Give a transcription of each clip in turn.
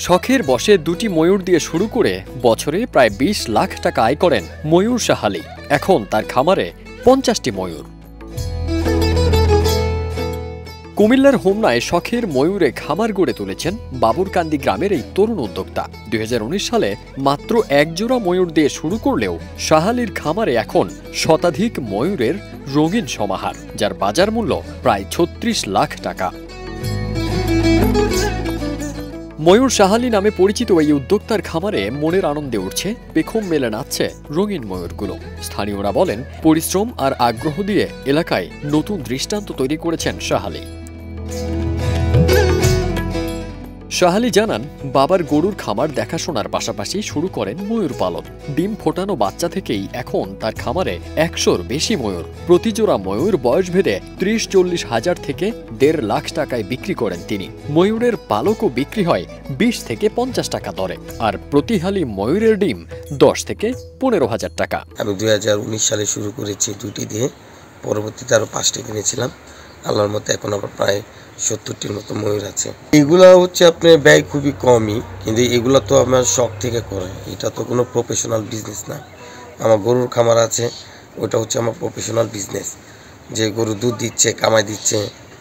শখের বশে দুটি ময়ূর দিয়ে শুরু করে বছরে প্রায় ২০ লাখ টাকা আয় করেন ময়ূর সাহালি। এখন তার খামারে ৫০টি ময়ূর। কুমিল্লার হোমনায় শখের ময়ূরে খামার গড়ে তুলেছেন বাবুরকান্দি গ্রামের এই তরুণ উদ্যোক্তা। ২০১৯ সালে মাত্র একজোড়া ময়ূর দিয়ে শুরু করলেও সাহালির খামারে এখন শতাধিক ময়ূরের রঙিন সমাহার, যার বাজার মূল্য প্রায় ৩৬ লাখ টাকা। ময়ূর সাহালি নামে পরিচিত এই উদ্যোক্তার খামারে মনের আনন্দে উঠছে, পেখম মেলে নাচছে রঙিন ময়ূরগুলো। স্থানীয়রা বলেন, পরিশ্রম আর আগ্রহ দিয়ে এলাকায় নতুন দৃষ্টান্ত তৈরি করেছেন সাহালি। সাহালি জানান, বাবার গরুর খামার দেখাশোনার পাশাপাশি শুরু করেন ময়ূর পালন। ডিম ফোটানো বাচ্চা থেকেই এখন তার খামারে ১০০-র বেশি ময়ূর। প্রতিজোড়া ময়ূর বয়সভেদে ৩০-৪০ হাজার থেকে ১.৫ লাখ টাকায় বিক্রি করেন তিনি। ময়ূরের পালকও বিক্রি হয় ২০ থেকে ৫০ টাকা দরে, আর প্রতিহালি ময়ূরের ডিম ১০ থেকে ১৫ হাজার টাকা। আমি ২০১৯ সালে শুরু করেছি দুটি দিয়ে, পরবর্তীতে আরো ৫টি কিনেছিলাম। আল্লাহর মতে এখন আবার প্রায় ৭০টির মতো ময়ূর আছে। এগুলা হচ্ছে আপনার ব্যয় খুবই কমই, কিন্তু এগুলা তো আমার শখ থেকে করে, এটা তো কোনো প্রফেশনাল বিজনেস না। আমার গরুর খামার আছে, ওটা হচ্ছে আমার প্রফেশনাল বিজনেস, যে গরু দুধ দিচ্ছে, কামাই দিচ্ছে,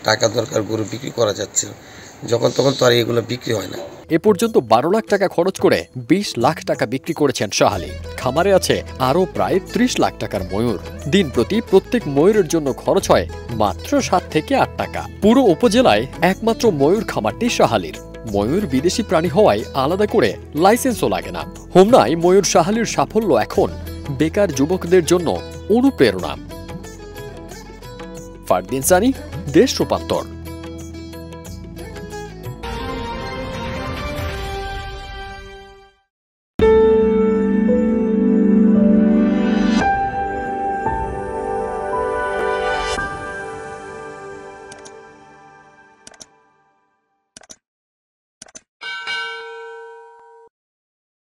টাকা দরকার, গরু বিক্রি করা যাচ্ছে, যখন তখন তো আর এগুলো বিক্রি হয় না। এ পর্যন্ত ১২ লাখ টাকা খরচ করে ২০ লাখ টাকা বিক্রি করেছেন সাহালি। খামারে আছে আরও প্রায় ৩০ লাখ টাকার ময়ূর। দিন প্রতি প্রত্যেক ময়ূরের জন্য খরচ হয় মাত্র ৭ থেকে ৮ টাকা। পুরো উপজেলায় একমাত্র ময়ূর খামারটি সাহালির। ময়ূর বিদেশি প্রাণী হওয়ায় আলাদা করে লাইসেন্সও লাগে না। হোমনায় ময়ূর সাহালির সাফল্য এখন বেকার যুবকদের জন্য অনুপ্রেরণা। ফারদিন সানি, দেশ রূপান্তর।